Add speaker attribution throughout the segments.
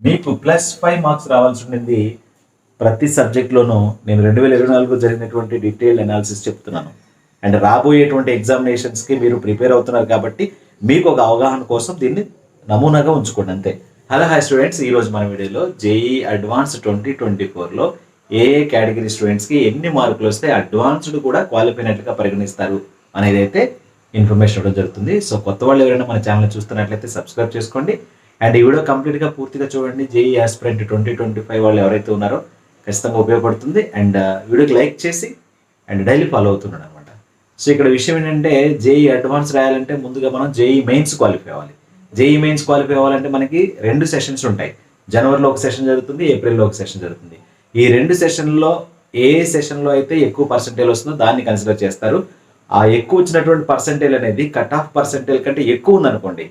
Speaker 1: మీకు +5 మార్క్స్ రావాల్సి ఉండింది ప్రతి సబ్జెక్ట్లోనూ. నేను 2024 జరిగినటువంటి డీటెయిల్డ్ అనాలిసిస్ చెప్తున్నాను. అండ్ రాబోయేటువంటి ఎగ్జామినేషన్స్కి మీరు ప్రిపేర్ అవుతున్నారు కాబట్టి మీకు ఒక అవగాహన కోసం దీన్ని నమూనాగా ఉంచుకోండి అంతే. హలో హాయ్ స్టూడెంట్స్, ఈరోజు మన వీడియోలో జేఈ అడ్వాన్స్ 2024లో ఏ కేటగిరీ స్టూడెంట్స్కి ఎన్ని మార్కులు వస్తే అడ్వాన్స్డ్ కూడా క్వాలిఫై అయినట్లుగా పరిగణిస్తారు అనేది అయితే ఇన్ఫర్మేషన్ ఇవ్వడం జరుగుతుంది. సో కొత్త వాళ్ళు ఎవరైనా మన ఛానల్ చూస్తున్నట్లయితే సబ్స్క్రైబ్ చేసుకోండి. అండ్ ఈ వీడియో కంప్లీట్గా పూర్తిగా చూడండి. జేఈ ఆస్పిరెంట్ 2025 వాళ్ళు ఎవరైతే ఉన్నారో ఖచ్చితంగా ఉపయోగపడుతుంది. అండ్ వీడియోకి లైక్ చేసి అండ్ డైలీ ఫాలో అవుతున్నాడు అనమాట. సో ఇక్కడ విషయం ఏంటంటే జేఈ అడ్వాన్స్ రాయాలంటే ముందుగా మనం జేఈ మెయిన్స్ క్వాలిఫై అవ్వాలి. జేఈ మెయిన్స్ క్వాలిఫై అవ్వాలంటే మనకి 2 సెషన్స్ ఉంటాయి. జనవరిలో ఒక సెషన్ జరుగుతుంది, ఏప్రిల్లో ఒక సెషన్ జరుగుతుంది. ఈ 2 సెషన్లో ఏ సెషన్లో అయితే ఎక్కువ పర్సెంటేజ్ వస్తుందో దాన్ని కన్సిడర్ చేస్తారు. ఆ ఎక్కువ వచ్చినటువంటి పర్సెంటేజ్ అనేది కట్ ఆఫ్ పర్సెంటేజ్ కంటే ఎక్కువ ఉందనుకోండి,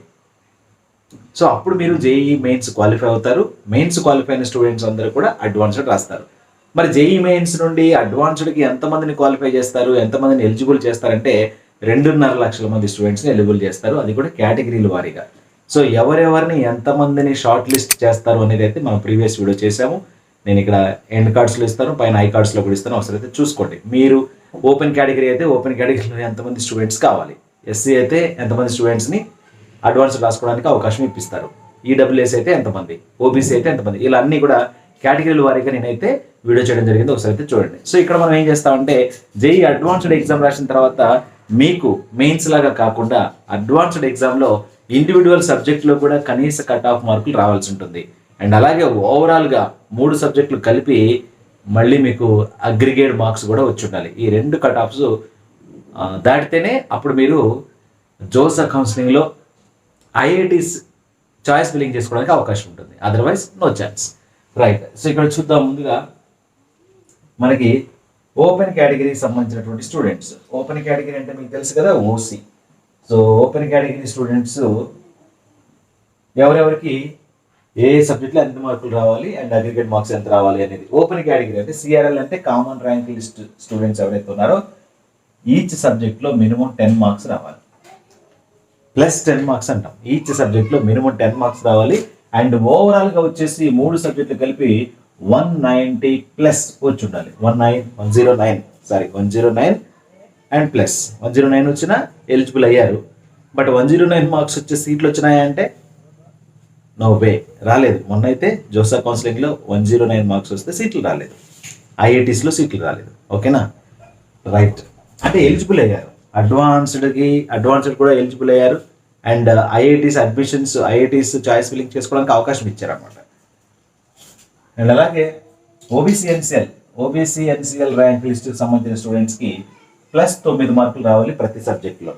Speaker 1: సో అప్పుడు మీరు జేఈ మెయిన్స్ క్వాలిఫై అవుతారు. మెయిన్స్ క్వాలిఫై అయిన స్టూడెంట్స్ అందరూ కూడా అడ్వాన్స్డ్ రాస్తారు. మరి జేఈ మెయిన్స్ నుండి అడ్వాన్స్డ్కి ఎంతమందిని క్వాలిఫై చేస్తారు, ఎంతమందిని ఎలిజిబుల్ చేస్తారంటే 2.5 లక్షల మంది స్టూడెంట్స్ని ఎలిజిబుల్ చేస్తారు. అది కూడా కేటగిరీల వారీగా. సో ఎవరెవరిని ఎంతమందిని షార్ట్ లిస్ట్ చేస్తారు అనేది అయితే మనం ప్రీవియస్ వీడియో చేసాము. నేను ఇక్కడ ఎండ్ కార్డ్స్లో ఇస్తాను, పైన ఐ కార్డ్స్లో కూడా ఇస్తాను, అవసరం అయితే చూసుకోండి. మీరు ఓపెన్ కేటగిరీ అయితే ఓపెన్ కేటగిరీలో ఎంతమంది స్టూడెంట్స్ కావాలి, ఎస్సీ అయితే ఎంతమంది స్టూడెంట్స్ని అడ్వాన్స్ రాసుకోవడానికి అవకాశం ఇప్పిస్తారు, ఈడబ్ల్యూఎస్ అయితే ఎంతమంది, ఓబీసీ అయితే ఎంతమంది, ఇలా అన్నీ కూడా కేటగిరీల వారీగా నేనైతే వీడియో చేయడం జరిగింది. ఒకసారి అయితే చూడండి. సో ఇక్కడ మనం ఏం చేస్తామంటే జేఈ అడ్వాన్స్డ్ ఎగ్జామ్ రాసిన తర్వాత మీకు మెయిన్స్ లాగా కాకుండా అడ్వాన్స్డ్ ఎగ్జామ్లో ఇండివిజువల్ సబ్జెక్ట్లో కూడా కనీస కట్ ఆఫ్ మార్కులు రావాల్సి ఉంటుంది. అండ్ అలాగే ఓవరాల్గా 3 సబ్జెక్టులు కలిపి మళ్ళీ మీకు అగ్రిగేట్ మార్క్స్ కూడా వచ్చి ఉండాలి. ఈ 2 కట్ ఆఫ్స్ దాటితేనే అప్పుడు మీరు జోసా కౌన్సిలింగ్లో ఐఐటీస్ చాయిస్ ఫిల్లింగ్ చేసుకోవడానికి అవకాశం ఉంటుంది. Otherwise no chance. Right. So ఇక్కడ చూద్దాం. ముందుగా మనకి ఓపెన్ కేటగిరీకి సంబంధించినటువంటి స్టూడెంట్స్. ఓపెన్ కేటగిరీ అంటే మీకు తెలుసు కదా, OC. So open category students ఎవరెవరికి ఏ సబ్జెక్ట్లో ఎంత మార్కులు రావాలి అండ్ అగ్రిగేట్ మార్క్స్ ఎంత రావాలి అనేది. ఓపెన్ కేటగిరీ అంటే సిఆర్ఎల్ అంటే కామన్ ర్యాంక్ లిస్ట్ స్టూడెంట్స్ ఎవరైతే ఉన్నారో ఈచ్ సబ్జెక్ట్లో మినిమం 10 మార్క్స్ రావాలి. +10 మార్క్స్ అంటాం. ఈచ్ సబ్జెక్ట్లో మినిమం 10 మార్క్స్ రావాలి. అండ్ ఓవరాల్గా వచ్చేసి 3 సబ్జెక్టులు కలిపి 190+ వచ్చి ఉండాలి. 109 అండ్ ప్లస్ 109 వచ్చినా ఎలిజిబుల్ అయ్యారు. బట్ 109 మార్క్స్ వచ్చే సీట్లు వచ్చినాయా అంటే నో వే, రాలేదు. మొన్న అయితే జోసా కౌన్సిలింగ్లో 109 మార్క్స్ వస్తే సీట్లు రాలేదు, ఐఐటీస్లో సీట్లు రాలేదు. ఓకేనా? రైట్. అంటే ఎలిజిబుల్ అయ్యారు, అడ్వాన్స్డ్ కూడా ఎలిజిబుల్ అయ్యారు. అండ్ ఐఐటీస్ చాయిస్ ఫిల్లింగ్ చేసుకోవడానికి అవకాశం ఇచ్చారనమాట. అండ్ అలాగే ఓబీసీ ఎన్సిఎల్ ర్యాంక్ లిస్ట్కి సంబంధించిన స్టూడెంట్స్కి +9 మార్కులు రావాలి ప్రతి సబ్జెక్ట్లో.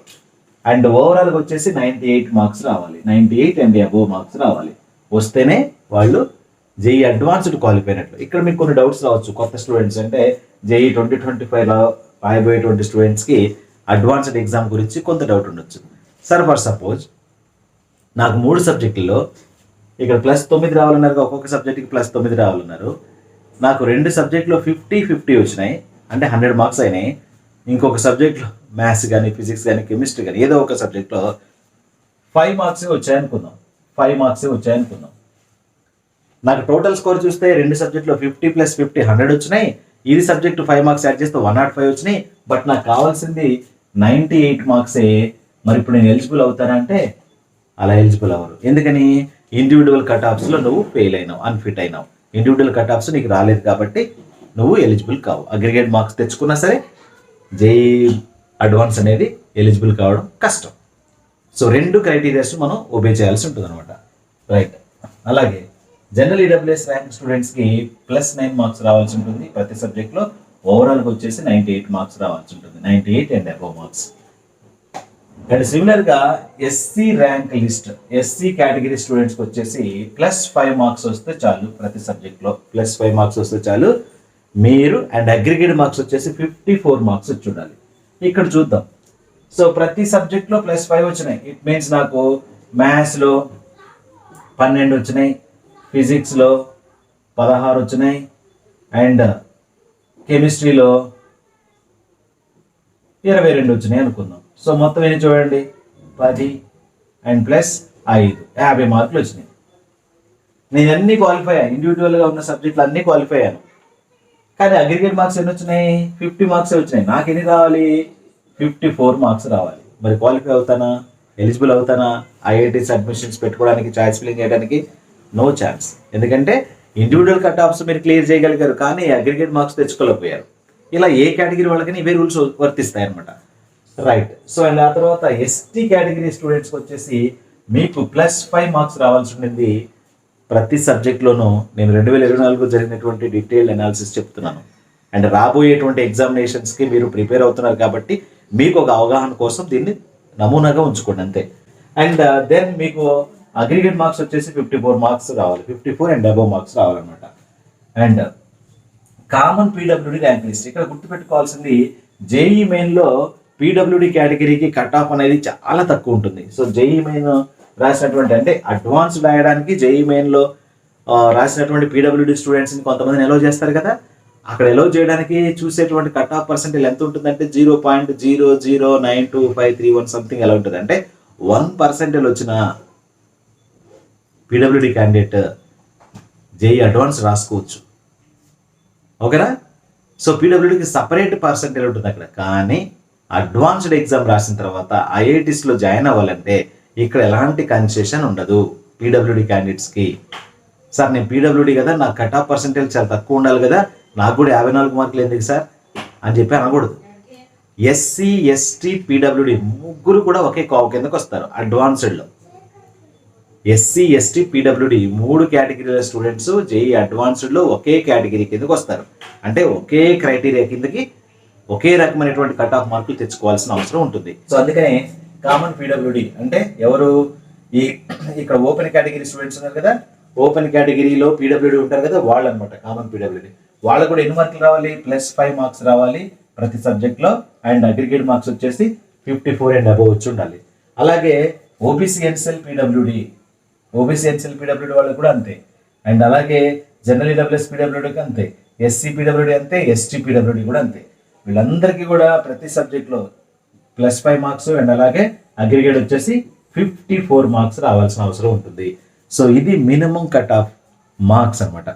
Speaker 1: అండ్ ఓవరాల్గా వచ్చేసి 98 మార్క్స్ రావాలి. 98 అండ్ అబోవ్ మార్క్స్ రావాలి. వస్తేనే వాళ్ళు జేఈ అడ్వాన్స్డ్ క్వాలిఫై అయినట్లు. ఇక్కడ మీకు కొన్ని డౌట్స్ రావచ్చు. కొత్త స్టూడెంట్స్ అంటే జేఈ 2025లో రాయబోయేటువంటి స్టూడెంట్స్కి అడ్వాన్స్డ్ ఎగ్జామ్ గురించి కొంత డౌట్ ఉండొచ్చు. సార్, ఫర్ సపోజ్ నాకు 3 సబ్జెక్టుల్లో ఇక్కడ +9 రావాలన్నారు, ఒక్కొక్క సబ్జెక్ట్కి +9 రావాలన్నారు. నాకు 2 సబ్జెక్టులో 50 వచ్చినాయి, అంటే 100 మార్క్స్ అయినాయి. ఇంకొక సబ్జెక్ట్లో మ్యాథ్స్ కానీ ఫిజిక్స్ కానీ కెమిస్ట్రీ కానీ ఏదో ఒక సబ్జెక్ట్లో 5 మార్క్సే వచ్చాయనుకుందాం. నాకు టోటల్ స్కోర్ చూస్తే 2 సబ్జెక్టులో 50 + 50 100 వచ్చినాయి. ఇది సబ్జెక్టు 5 మార్క్స్ యాడ్ చేస్తే 105 వచ్చినాయి. బట్ నాకు కావాల్సింది 98 మార్క్సే. మరి ఇప్పుడు నేను ఎలిజిబుల్ అవుతానంటే అలా ఎలిజిబుల్ అవ్వరు. ఎందుకని? ఇండివిజువల్ కట్ ఆఫ్స్లో నువ్వు ఫెయిల్ అయినావు, అన్ఫిట్ అయినావు. ఇండివిజువల్ కట్ ఆఫ్స్ నీకు రాలేదు కాబట్టి నువ్వు ఎలిజిబుల్ కావు. అగ్రిగేట్ మార్క్స్ తెచ్చుకున్నా సరే జేఈ అడ్వాన్స్ అనేది ఎలిజిబుల్ కావడం కష్టం. సో 2 క్రైటీరియాస్ మనం ఒబే చేయాల్సి ఉంటుంది అనమాట. రైట్. అలాగే జనరల్ ఈడబ్ల్యూఎస్ ర్యాంక్ స్టూడెంట్స్కి +9 మార్క్స్ రావాల్సి ఉంటుంది ప్రతి సబ్జెక్ట్లో. ఓవరాల్గా వచ్చేసి 98 మార్క్స్ రావాల్సి ఉంటుంది. 98 అండ్ అబోవ్ మార్క్స్. అండ్ సిమిలర్గా SC rank list, SC category స్టూడెంట్స్కి వచ్చేసి +5 మార్క్స్ వస్తే చాలు. ప్రతి సబ్జెక్ట్లో +5 మార్క్స్ వస్తే చాలు మీరు. అండ్ అగ్రిగేట్ మార్క్స్ వచ్చేసి 54 మార్క్స్ వచ్చి ఉండాలి. ఇక్కడ చూద్దాం. సో ప్రతి సబ్జెక్ట్లో +5 వచ్చినాయి. ఇట్ మీన్స్ నాకు మ్యాథ్స్లో 12 వచ్చినాయి, ఫిజిక్స్లో 16 వచ్చినాయి, అండ్ కెమిస్ట్రీలో 22 వచ్చినాయి అనుకుందాం. సో మొత్తం ఎన్ని చూడండి, 10 అండ్ +5 50 మార్కులు వచ్చినాయి. నేను అన్ని క్వాలిఫై అయ్యాను, ఇండివిజువల్గా ఉన్న సబ్జెక్టులు అన్నీ క్వాలిఫై అయ్యాను. కానీ అగ్రిగేట్ మార్క్స్ ఎన్ని వచ్చినాయి? 50 మార్క్స్ వచ్చినాయి. నాకు ఎన్ని రావాలి? 54 మార్క్స్ రావాలి. మరి క్వాలిఫై అవుతానా? ఎలిజిబుల్ అవుతానా? ఐఐటీస్ అడ్మిషన్స్ పెట్టుకోవడానికి, చాయిస్ ఫిల్లింగ్ చేయడానికి నో ఛాన్స్. ఎందుకంటే ఇండివిజువల్ కట్ ఆఫ్స్ మీరు క్లియర్ చేయగలిగారు, కానీ అగ్రిగేట్ మార్క్స్ తెచ్చుకోలేకపోయారు. ఇలా ఏ కేటగిరీ వాళ్ళకని ఇవే రూల్స్ వర్తిస్తాయి అనమాట. రైట్. సో అండ్ ఆ తర్వాత ఎస్టీ కేటగిరీ స్టూడెంట్స్కి వచ్చేసి మీకు +5 మార్క్స్ రావాల్సి ఉండింది. ప్రతి సబ్జెక్ట్లోనూ నేను 2024 జరిగినటువంటి డీటెయిల్ అనాలిసిస్ చెప్తున్నాను. అండ్ రాబోయేటువంటి ఎగ్జామినేషన్స్కి మీరు ప్రిపేర్ అవుతున్నారు కాబట్టి మీకు ఒక అవగాహన కోసం దీన్ని నమూనాగా ఉంచుకోండి అంతే. అండ్ దెన్ మీకు అగ్రిగేట్ మార్క్స్ వచ్చేసి 54 మార్క్స్ రావాలి, 54 అండ్ అబవ్ మార్క్స్ రావాలన్నమాట. And common PWD rank list. ఇక్కడ గుర్తుపెట్టుకోవాల్సింది, జేఈ మెయిన్లో పీడబ్ల్యూడి కేటగిరీకి కట్ ఆఫ్ అనేది చాలా తక్కువ ఉంటుంది. సో జేఈ మెయిన్ రాసినటువంటి, అంటే అడ్వాన్స్డ్ రాయడానికి జేఈ మెయిన్లో రాసినటువంటి పీడబ్ల్యూడి స్టూడెంట్స్ని కొంతమందిని ఎలో చేస్తారు కదా, అక్కడ ఎలో చేయడానికి చూసేటువంటి కట్ ఆఫ్ పర్సెంటేజ్ ఎంత ఉంటుందంటే 0.0092531 సంథింగ్ ఎలా ఉంటుంది అంటే 1% వచ్చిన పీడబ్ల్యూడి క్యాండిడేట్ జేఈ అడ్వాన్స్ రాసుకోవచ్చు. ఓకేనా? సో పీడబ్ల్యూడికి సపరేట్ పర్సెంటేజ్ ఉంటుంది అక్కడ. కానీ అడ్వాన్స్డ్ ఎగ్జామ్ రాసిన తర్వాత ఐఐటీస్లో జాయిన్ అవ్వాలంటే ఇక్కడ ఎలాంటి కన్సెషన్ ఉండదు పీడబ్ల్యూడి క్యాండిడేట్స్కి. సార్ నేను పీడబ్ల్యూడి కదా, నాకు కట్ ఆఫ్ పర్సెంటేజ్ చాలా తక్కువ ఉండాలి కదా, నాకు కూడా 54 మార్కులు ఎందుకు సార్ అని చెప్పి అనకూడదు. ఎస్సీ, ఎస్టీ, పీడబ్ల్యూడి ముగ్గురు కూడా ఒకే కావు కిందకు వస్తారు అడ్వాన్స్డ్లో. ఎస్సీ, ఎస్టీ, పీడబ్ల్యూడి 3 కేటగిరీల స్టూడెంట్స్ జేఈ అడ్వాన్స్డ్లో ఒకే కేటగిరీ కిందకు వస్తారు. అంటే ఒకే క్రైటీరియా కిందకి ఒకే రకమైనటువంటి కట్ ఆఫ్ మార్కులు తెచ్చుకోవాల్సిన అవసరం ఉంటుంది. సో అందుకనే కామన్ పీడబ్ల్యూడి అంటే ఎవరు? ఇక్కడ ఓపెన్ కేటగిరీ స్టూడెంట్స్ ఉన్నారు కదా, ఓపెన్ కేటగిరీలో పీడబ్ల్యూడి ఉంటారు కదా, వాళ్ళు అనమాట కామన్ పీడబ్ల్యూడి. వాళ్ళకు కూడా ఎన్ని మార్కులు రావాలి? +5 మార్క్స్ రావాలి ప్రతి సబ్జెక్ట్లో. అండ్ అగ్రిగేట్ మార్క్స్ వచ్చేసి 54 అండ్ అబవ్ వచ్చి ఉండాలి. అలాగే OBC NCL PWD, OBC NCL PWD వాళ్ళకి కూడా అంతే. అండ్ అలాగే జనరల్ ఈడబ్ల్యూఎస్ పీడబ్ల్యూడికి అంతే, ఎస్సీ పీడబ్ల్యూడి అంతే, ఎస్టీ పీడబ్ల్యూడి కూడా అంతే. వీళ్ళందరికీ కూడా ప్రతి సబ్జెక్ట్లో +5 మార్క్స్ అండ్ అలాగే అగ్రిగేట్ వచ్చేసి 54 మార్క్స్ రావాల్సిన అవసరం ఉంటుంది. సో ఇది మినిమం కట్ ఆఫ్ మార్క్స్ అనమాట.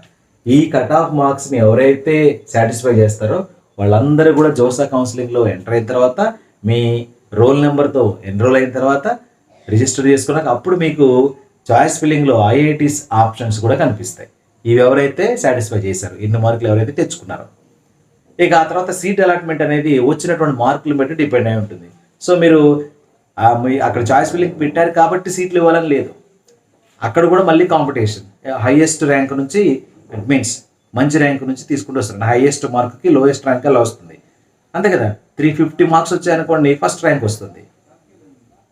Speaker 1: ఈ కట్ ఆఫ్ మార్క్స్ని ఎవరైతే సాటిస్ఫై చేస్తారో వాళ్ళందరూ కూడా జోసా కౌన్సిలింగ్లో ఎంటర్ అయిన తర్వాత, మీ రోల్ నెంబర్తో ఎన్రోల్ అయిన తర్వాత, రిజిస్టర్ చేసుకున్నాక అప్పుడు మీకు చాయిస్ ఫిల్లింగ్లో ఐఐటీస్ ఆప్షన్స్ కూడా కనిపిస్తాయి. ఇవి ఎవరైతే సాటిస్ఫై చేశారో, ఇన్ని మార్కులు ఎవరైతే తెచ్చుకున్నారో. ఇక ఆ తర్వాత సీట్ అలాట్మెంట్ అనేది వచ్చినటువంటి మార్కులు బట్టి డిపెండ్ అయి ఉంటుంది. సో మీరు అక్కడ చాయిస్ ఫిల్లింగ్ పెట్టారు కాబట్టి సీట్లు ఇవ్వాలని లేదు, అక్కడ కూడా మళ్ళీ కాంపిటీషన్. హైయెస్ట్ ర్యాంక్ నుంచి, ఇట్ మీన్స్ మంచి ర్యాంక్ నుంచి తీసుకుంటూ వస్తారు. హైయెస్ట్ మార్క్కి లోయెస్ట్ ర్యాంక్ అలా వస్తుంది, అంతే కదా. 350 మార్క్స్ వచ్చాయనుకోండి, ఫస్ట్ ర్యాంక్ వస్తుంది.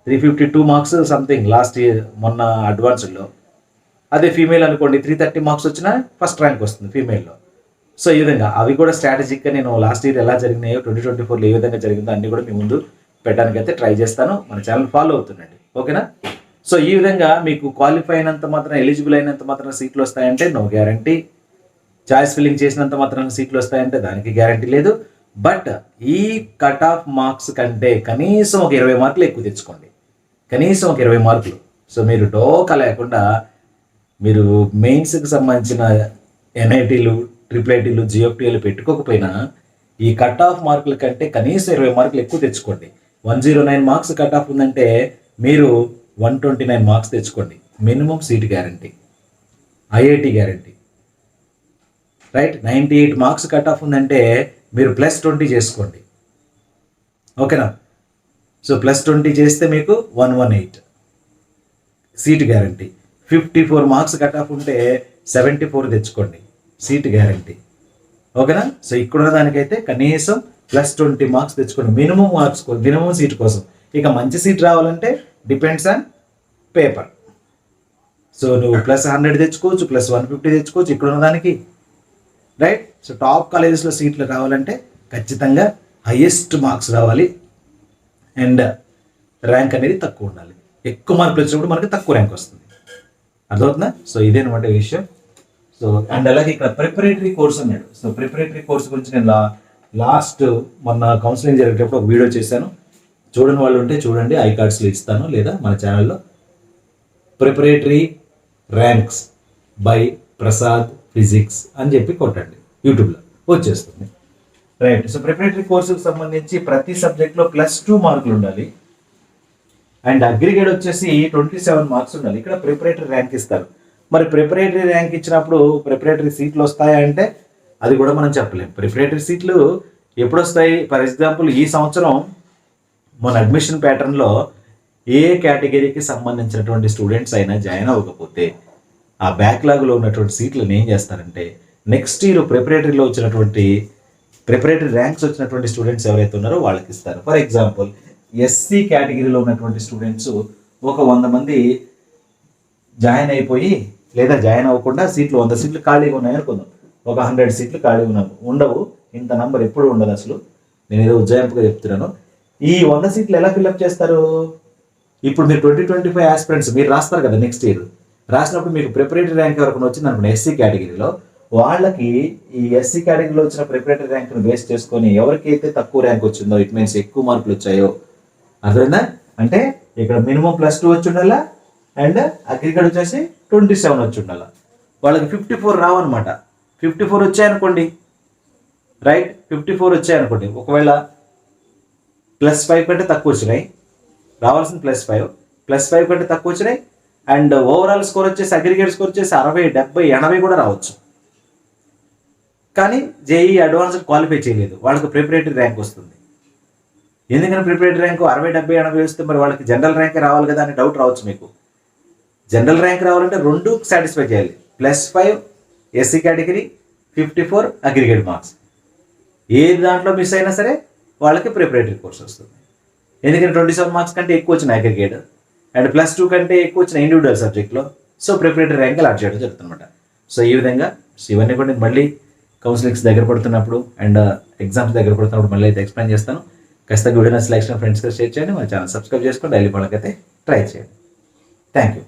Speaker 1: 352 మార్క్స్ సంథింగ్ లాస్ట్ ఇయర్ మొన్న అడ్వాన్స్డ్లో. అదే ఫీమేల్ అనుకోండి, 330 మార్క్స్ వచ్చినా ఫస్ట్ ర్యాంక్ వస్తుంది ఫీమేల్లో. సో ఈ విధంగా అవి కూడా స్ట్రాటజిక్గా నేను లాస్ట్ ఇయర్ ఎలా జరిగినాయో, 2024లో ఏ విధంగా జరిగిందో అన్నీ కూడా మీ ముందు పెట్టడానికి అయితే ట్రై చేస్తాను. మన ఛానల్ ఫాలో అవుతుండండి, ఓకేనా? సో ఈ విధంగా మీకు క్వాలిఫై అయినంత మాత్రం, ఎలిజిబుల్ అయినంత మాత్రం సీట్లు వస్తాయంటే నో గ్యారంటీ. చాయిస్ ఫిల్లింగ్ చేసినంత మాత్రం సీట్లు వస్తాయంటే దానికి గ్యారంటీ లేదు. బట్ ఈ కట్ ఆఫ్ మార్క్స్ కంటే కనీసం ఒక 20 మార్కులు ఎక్కువ తెచ్చుకోండి, కనీసం ఒక 20 మార్కులు. సో మీరు డోకా లేకుండా మీరు మెయిన్స్కి సంబంధించిన ఎన్ఐటీలు, ట్రిపుల్ జిఎఫ్టీలు పెట్టుకోకపోయినా ఈ కట్ ఆఫ్ మార్కుల కంటే కనీసం 20 మార్కులు ఎక్కువ తెచ్చుకోండి. 109 మార్క్స్ కట్ ఆఫ్ ఉందంటే మీరు 129 మార్క్స్ తెచ్చుకోండి. Minimum seat guarantee, IIT guarantee, right. 98 marks cut off ఉందంటే మీరు +20 చేసుకోండి, ఓకేనా. సో +20 చేస్తే మీకు 118 seat guarantee. 54 marks cut off ఉంటే 74 తెచ్చుకోండి, సీట్ గ్యారంటీ, ఓకేనా. సో ఇక్కడున్న దానికైతే కనీసం +20 మార్క్స్ తెచ్చుకోండి, మినిమం మార్క్స్, మినిమం సీట్ కోసం. ఇక మంచి సీట్ రావాలంటే డిపెండ్స్ ఆన్ పేపర్. సో నువ్వు +100 తెచ్చుకోవచ్చు, +150 తెచ్చుకోవచ్చు ఇక్కడున్న దానికి, రైట్. సో టాప్ కాలేజెస్లో సీట్లు రావాలంటే ఖచ్చితంగా హైయెస్ట్ మార్క్స్ రావాలి అండ్ ర్యాంక్ అనేది తక్కువ ఉండాలి. ఎక్కువ మార్కులు వచ్చినప్పుడు మనకి తక్కువ ర్యాంక్ వస్తుంది, అర్థమవుతుందా? సో ఇదేనమాట విషయం. సో అండ్ అలాగే ఇక్కడ ప్రిపరేటరీ కోర్స్ అన్నాడు. సో ప్రిపరేటరీ కోర్స్ గురించి నేను లాస్ట్ మొన్న కౌన్సిలింగ్ జరిగేటప్పుడు ఒక వీడియో చేశాను. చూడని వాళ్ళు ఉంటే చూడండి, ఐ కార్డ్స్లో ఇస్తాను, లేదా మన ఛానల్లో. Preparatory ranks by Prasad physics అని చెప్పి కొట్టండి, యూట్యూబ్లో వచ్చేస్తుంది. రైట్. సో ప్రిపరేటరీ కోర్సుకు సంబంధించి ప్రతి సబ్జెక్ట్లో +2 మార్కులు ఉండాలి. అండ్ అగ్రిగేట్ వచ్చేసి 27 మార్క్స్ ఉండాలి. ఇక్కడ ప్రిపరేటరీ ర్యాంక్ ఇస్తారు. మరి ప్రిపరేటరీ ర్యాంక్ ఇచ్చినప్పుడు ప్రిపరేటరీ సీట్లు వస్తాయా అంటే అది కూడా మనం చెప్పలేము. ప్రిపరేటరీ సీట్లు ఎప్పుడు వస్తాయి? ఫర్ ఎగ్జాంపుల్ ఈ సంవత్సరం మన అడ్మిషన్ ప్యాటర్న్లో ఏ కేటగిరీకి సంబంధించినటువంటి స్టూడెంట్స్ అయినా జాయిన్ అవ్వకపోతే ఆ బ్యాక్లాగ్లో ఉన్నటువంటి సీట్లను ఏం చేస్తారంటే నెక్స్ట్ ఇయర్ ప్రిపరేటరీలో వచ్చినటువంటి ప్రిపరేటరీ ర్యాంక్స్ వచ్చినటువంటి స్టూడెంట్స్ ఎవరైతే ఉన్నారో వాళ్ళకి ఇస్తారు. ఫర్ ఎగ్జాంపుల్ ఎస్సీ కేటగిరీలో ఉన్నటువంటి స్టూడెంట్స్ ఒక 100 మంది జాయిన్ అయిపోయి లేదా జాయిన్ అవ్వకుండా సీట్లు 100 సీట్లు ఖాళీగా ఉన్నాయి అనుకుందాం. ఒక 100 సీట్లు ఖాళీగా ఉండవు. ఇంత నంబర్ ఎప్పుడు ఉండదు అసలు. నేను ఏదో ఉజ్జాయింపుగా చెప్తున్నాను. ఈ 100 సీట్లు ఎలా ఫిల్అప్ చేస్తారు? ఇప్పుడు మీరు 2025 ఆస్పిరెంట్స్ మీరు రాస్తారు కదా నెక్స్ట్ ఇయర్. రాసినప్పుడు మీకు ప్రిపరేటరీ ర్యాంక్ ఎవరికి వచ్చింది అనుకోండి ఎస్సీ కేటగిరీలో, వాళ్ళకి ఈ ఎస్సీ కేటగిరీలో వచ్చిన ప్రిపరేటరీ ర్యాంక్ను బేస్ చేసుకొని ఎవరికైతే తక్కువ ర్యాంక్ వచ్చిందో, ఇట్ మీన్స్ ఎక్కువ మార్కులు వచ్చాయో, అర్థమైందా? అంటే ఇక్కడ మినిమం +2 వచ్చి ఉండాలా అండ్ అగ్రిగేట్ వచ్చేసి 27 వచ్చి ఉండాలా. వాళ్ళకి 54 రావన్నమాట. 54 వచ్చాయనుకోండి, రైట్, 54 వచ్చాయనుకోండి. ఒకవేళ +5 కంటే తక్కువ వచ్చినాయి, రావాల్సిన +5, +5 కంటే తక్కువ వచ్చినాయి అండ్ ఓవరాల్ స్కోర్ వచ్చేసి అగ్రిగేట్ స్కోర్ వచ్చేసి 60, 70, 80 కూడా రావచ్చు. కానీ జేఈ అడ్వాన్స్డ్ క్వాలిఫై చేయలేదు, వాళ్ళకి ప్రిపరేటరీ ర్యాంక్ వస్తుంది. ఎందుకని ప్రిపరేటరీ ర్యాంక్ 60, 70, 80 వస్తే మరి వాళ్ళకి జనరల్ ర్యాంక్ రావాలి కదా అని డౌట్ రావచ్చు మీకు. జనరల్ ర్యాంక్ రావాలంటే 2 సాటిస్ఫై చేయాలి. +5 ఎస్సీ కేటగిరీ, 54 అగ్రిగేట్ మార్క్స్. ఏ దాంట్లో మిస్ అయినా సరే వాళ్ళకి ప్రిపరేటరీ కోర్స్ వస్తుంది. ఎందుకంటే 27 మార్క్స్ కంటే ఎక్కువ వచ్చిన అగ్రిగేట్ అండ్ +2 కంటే ఎక్కువ వచ్చిన ఇండివిజువల్ సబ్జెక్ట్లో, సో ప్రిపరేటరీ ర్యాంక్ అలాట్ చేయడం జరుగుతుంది అనమాట. సో ఈ విధంగా ఇవన్నీ కూడా నేను మళ్ళీ కౌన్సిలింగ్స్ దగ్గర పడుతున్నప్పుడు అండ్ ఎగ్జామ్స్ దగ్గర పడుతున్నప్పుడు మళ్ళీ అయితే ఎక్స్ప్లెయిన్ చేస్తాను. ఖచ్చితంగా వీడియో సెలెక్షన్ ఫ్రెండ్స్గా షేర్ చేయండి. మా ఛానల్ సబ్స్క్రైబ్ చేసుకొని డైలీ వాళ్ళకైతే ట్రై చేయండి. Thank you.